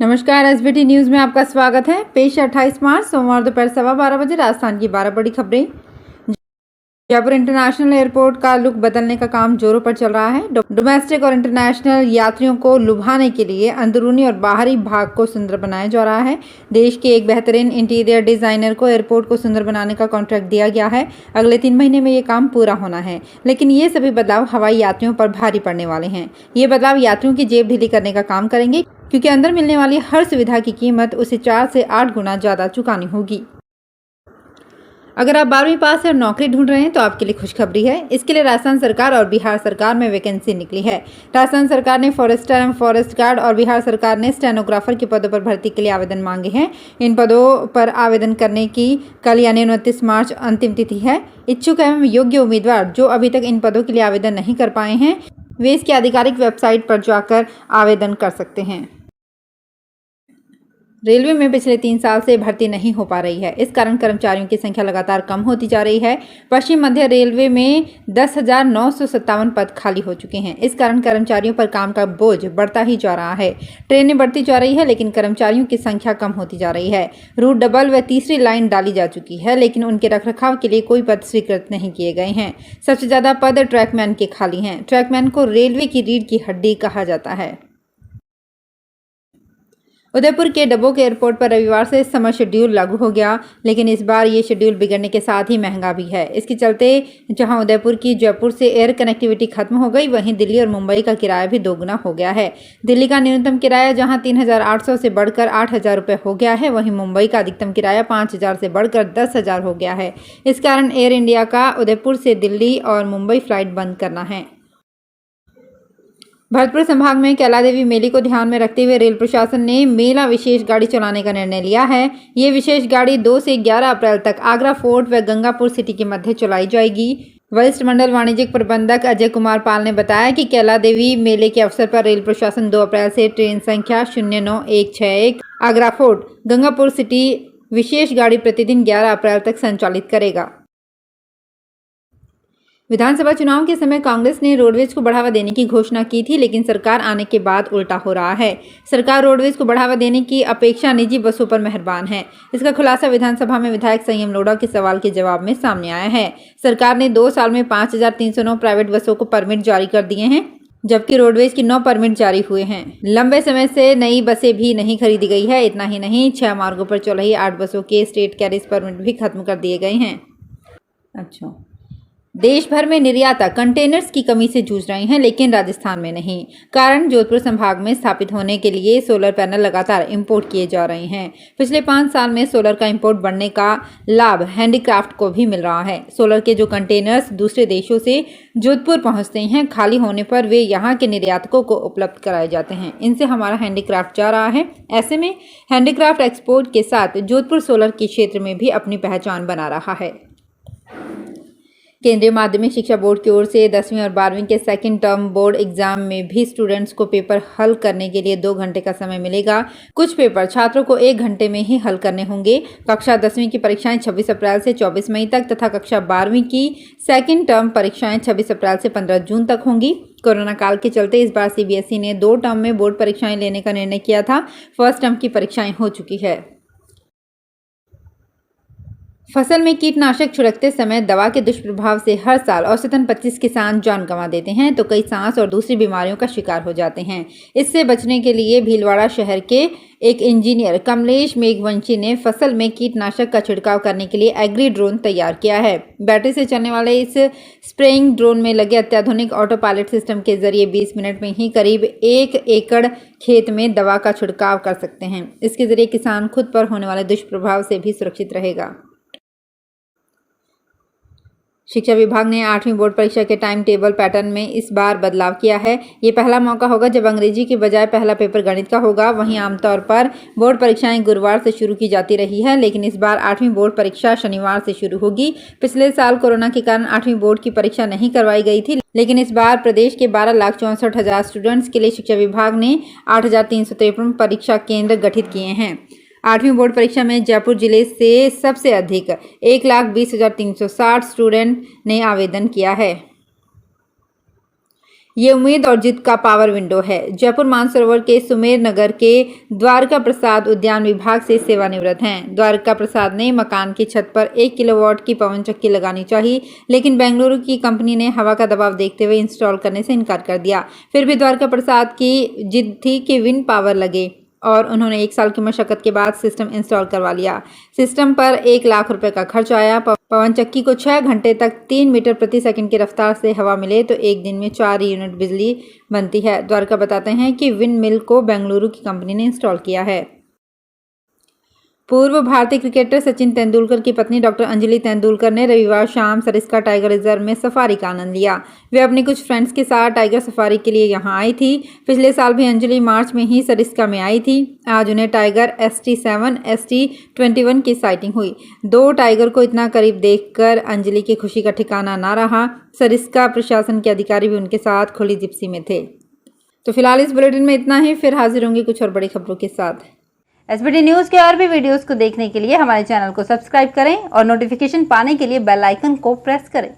नमस्कार, SBT news में आपका स्वागत है। पेश 28 मार्च सोमवार दोपहर 12:15 बजे राजस्थान की 12 बड़ी खबरें। जयपुर इंटरनेशनल एयरपोर्ट का लुक बदलने का काम जोरों पर चल रहा है। डोमेस्टिक और इंटरनेशनल यात्रियों को लुभाने के लिए अंदरूनी और बाहरी भाग को सुंदर बनाया जा रहा है। देश के एक बेहतरीन इंटीरियर डिजाइनर को एयरपोर्ट को सुंदर बनाने का कॉन्ट्रैक्ट दिया गया है। अगले 3 महीने में ये काम पूरा होना है, लेकिन ये सभी बदलाव हवाई यात्रियों पर भारी पड़ने वाले हैं। ये बदलाव यात्रियों की जेब ढीली करने का काम करेंगे, क्योंकि अंदर मिलने वाली हर सुविधा की कीमत उसे 4 से 8 गुना ज्यादा चुकानी होगी। अगर आप 12वीं पास और नौकरी ढूंढ रहे हैं तो आपके लिए खुशखबरी है। इसके लिए राजस्थान सरकार और बिहार सरकार में वैकेंसी निकली है। राजस्थान सरकार ने फॉरेस्टर एवं फॉरेस्ट गार्ड और बिहार सरकार ने स्टेनोग्राफर के पदों पर भर्ती के लिए आवेदन मांगे हैं। इन पदों पर आवेदन करने की कल यानी 29 मार्च अंतिम तिथि है। इच्छुक एवं योग्य उम्मीदवार जो अभी तक इन पदों के लिए आवेदन नहीं कर पाए हैं, वे इसकी आधिकारिक वेबसाइट पर जाकर आवेदन कर सकते हैं। रेलवे में पिछले 3 साल से भर्ती नहीं हो पा रही है। इस कारण कर्मचारियों की संख्या लगातार कम होती जा रही है। पश्चिम मध्य रेलवे में 10,957 पद खाली हो चुके हैं। इस कारण कर्मचारियों पर काम का बोझ बढ़ता ही जा रहा है। ट्रेनें बढ़ती जा रही है, लेकिन कर्मचारियों की संख्या कम होती जा रही है। रूट डबल व तीसरी लाइन डाली जा चुकी है, लेकिन उनके रखरखाव के लिए कोई पद स्वीकृत नहीं किए गए हैं। सबसे ज्यादा पद ट्रैकमैन के खाली हैं। ट्रैकमैन को रेलवे की रीढ़ की हड्डी कहा जाता है। उदयपुर के डबोक एयरपोर्ट पर रविवार से समर शेड्यूल लागू हो गया, लेकिन इस बार ये शेड्यूल बिगड़ने के साथ ही महंगा भी है। इसके चलते जहां उदयपुर की जयपुर से एयर कनेक्टिविटी खत्म हो गई, वहीं दिल्ली और मुंबई का किराया भी दोगुना हो गया है। दिल्ली का न्यूनतम किराया जहां 3,800 से बढ़कर 8,000 रुपये हो गया है, वहीं मुंबई का अधिकतम किराया 5,000 से बढ़कर 10,000 हो गया है। इस कारण एयर इंडिया का उदयपुर से दिल्ली और मुंबई फ्लाइट बंद करना है। भरतपुर संभाग में कैला देवी मेले को ध्यान में रखते हुए रेल प्रशासन ने मेला विशेष गाड़ी चलाने का निर्णय लिया है। ये विशेष गाड़ी 2 से 11 अप्रैल तक आगरा फोर्ट व गंगापुर सिटी के मध्य चलाई जाएगी। वरिष्ठ मंडल वाणिज्यिक प्रबंधक अजय कुमार पाल ने बताया कि कैला देवी मेले के अवसर पर रेल प्रशासन 2 अप्रैल से ट्रेन संख्या 09161 आगरा फोर्ट गंगापुर सिटी विशेष गाड़ी प्रतिदिन 11 अप्रैल तक संचालित करेगा। विधानसभा चुनाव के समय कांग्रेस ने रोडवेज को बढ़ावा देने की घोषणा की थी, लेकिन सरकार आने के बाद उल्टा हो रहा है। सरकार रोडवेज को बढ़ावा देने की अपेक्षा निजी बसों पर मेहरबान है। इसका खुलासा विधानसभा में विधायक संयम लोढ़ा के सवाल के जवाब में सामने आया है। सरकार ने 2 साल में 5,309 प्राइवेट बसों को परमिट जारी कर दिए हैं, जबकि रोडवेज की 9 परमिट जारी हुए हैं। लंबे समय से नई बसें भी नहीं खरीदी गई है। इतना ही नहीं, 6 मार्गों पर चल रही 8 बसों के स्टेट कैरिज परमिट भी खत्म कर दिए गए हैं। अच्छा, देश भर में निर्यातक कंटेनर्स की कमी से जूझ रहे हैं, लेकिन राजस्थान में नहीं। कारण जोधपुर संभाग में स्थापित होने के लिए सोलर पैनल लगातार इंपोर्ट किए जा रहे हैं। पिछले 5 साल में सोलर का इंपोर्ट बढ़ने का लाभ हैंडीक्राफ्ट को भी मिल रहा है। सोलर के जो कंटेनर्स दूसरे देशों से जोधपुर पहुंचते हैं, खाली होने पर वे यहाँ के निर्यातकों को उपलब्ध कराए जाते हैं। इनसे हमारा हैंडीक्राफ्ट जा रहा है। ऐसे में हैंडीक्राफ्ट एक्सपोर्ट के साथ जोधपुर सोलर के क्षेत्र में भी अपनी पहचान बना रहा है। केंद्रीय माध्यमिक शिक्षा बोर्ड की ओर से 10वीं और 12वीं के सेकंड टर्म बोर्ड एग्जाम में भी स्टूडेंट्स को पेपर हल करने के लिए 2 घंटे का समय मिलेगा। कुछ पेपर छात्रों को 1 घंटे में ही हल करने होंगे। कक्षा 10वीं की परीक्षाएं 26 अप्रैल से 24 मई तक तथा कक्षा 12वीं की सेकंड टर्म परीक्षाएं 26 अप्रैल से 15 जून तक होंगी। कोरोना काल के चलते इस बार सीबीएसई ने 2 टर्म में बोर्ड परीक्षाएं लेने का निर्णय किया था। फर्स्ट टर्म की परीक्षाएं हो चुकी है। फसल में कीटनाशक छिड़कते समय दवा के दुष्प्रभाव से हर साल औसतन 25 किसान जान गंवा देते हैं, तो कई सांस और दूसरी बीमारियों का शिकार हो जाते हैं। इससे बचने के लिए भीलवाड़ा शहर के एक इंजीनियर कमलेश मेघवंशी ने फसल में कीटनाशक का छिड़काव करने के लिए एग्री ड्रोन तैयार किया है। बैटरी से चलने वाले इस स्प्रेइंग ड्रोन में लगे अत्याधुनिक ऑटो पायलट सिस्टम के जरिए 20 मिनट में ही करीब 1 एकड़ खेत में दवा का छिड़काव कर सकते हैं। इसके जरिए किसान खुद पर होने वाले दुष्प्रभाव से भी सुरक्षित रहेगा। शिक्षा विभाग ने 8वीं बोर्ड परीक्षा के टाइम टेबल पैटर्न में इस बार बदलाव किया है। ये पहला मौका होगा जब अंग्रेजी के बजाय पहला पेपर गणित का होगा। वहीं आमतौर पर बोर्ड परीक्षाएं गुरुवार से शुरू की जाती रही है, लेकिन इस बार 8वीं बोर्ड परीक्षा शनिवार से शुरू होगी। पिछले साल कोरोना के कारण 8वीं बोर्ड की परीक्षा नहीं करवाई गई थी, लेकिन इस बार प्रदेश के 12,64,000 स्टूडेंट्स के लिए शिक्षा विभाग ने 8,353 परीक्षा केंद्र गठित किए हैं। 8वीं बोर्ड परीक्षा में जयपुर जिले से सबसे अधिक 1,20,360 स्टूडेंट ने आवेदन किया है। ये उम्मीद और जिद का पावर विंडो है। जयपुर मानसरोवर के सुमेर नगर के द्वारका प्रसाद उद्यान विभाग से सेवानिवृत्त हैं। द्वारका प्रसाद ने मकान की छत पर 1 किलोवाट की पवन चक्की लगानी चाहिए, लेकिन बेंगलुरु की कंपनी ने हवा का दबाव देखते हुए इंस्टॉल करने से इनकार कर दिया। फिर भी द्वारका प्रसाद की जिद थी कि विंड पावर लगे और उन्होंने 1 साल की मशक्कत के बाद सिस्टम इंस्टॉल करवा लिया। सिस्टम पर 1 लाख रुपए का खर्च आया। पवन चक्की को 6 घंटे तक 3 मीटर प्रति सेकंड की रफ्तार से हवा मिले तो एक दिन में 4 यूनिट बिजली बनती है। द्वारका बताते हैं कि विंड मिल को बेंगलुरु की कंपनी ने इंस्टॉल किया है। पूर्व भारतीय क्रिकेटर सचिन तेंदुलकर की पत्नी डॉक्टर अंजलि तेंदुलकर ने रविवार शाम सरिस्का टाइगर रिजर्व में सफारी का आनंद लिया। वे अपने कुछ फ्रेंड्स के साथ टाइगर सफारी के लिए यहां आई थी। पिछले साल भी अंजलि मार्च में ही सरिस्का में आई थी। आज उन्हें टाइगर ST7, ST21 की साइटिंग हुई। 2 टाइगर को इतना करीब देखकर अंजलि की खुशी का ठिकाना ना रहा। सरिस्का प्रशासन के अधिकारी भी उनके साथ खुली जिप्सी में थे। तो फिलहाल इस बुलेटिन में इतना ही। फिर हाजिर होंगे कुछ और बड़ी खबरों के साथ। SBT न्यूज़ के और भी वीडियोस को देखने के लिए हमारे चैनल को सब्सक्राइब करें और नोटिफिकेशन पाने के लिए बेल आइकन को प्रेस करें।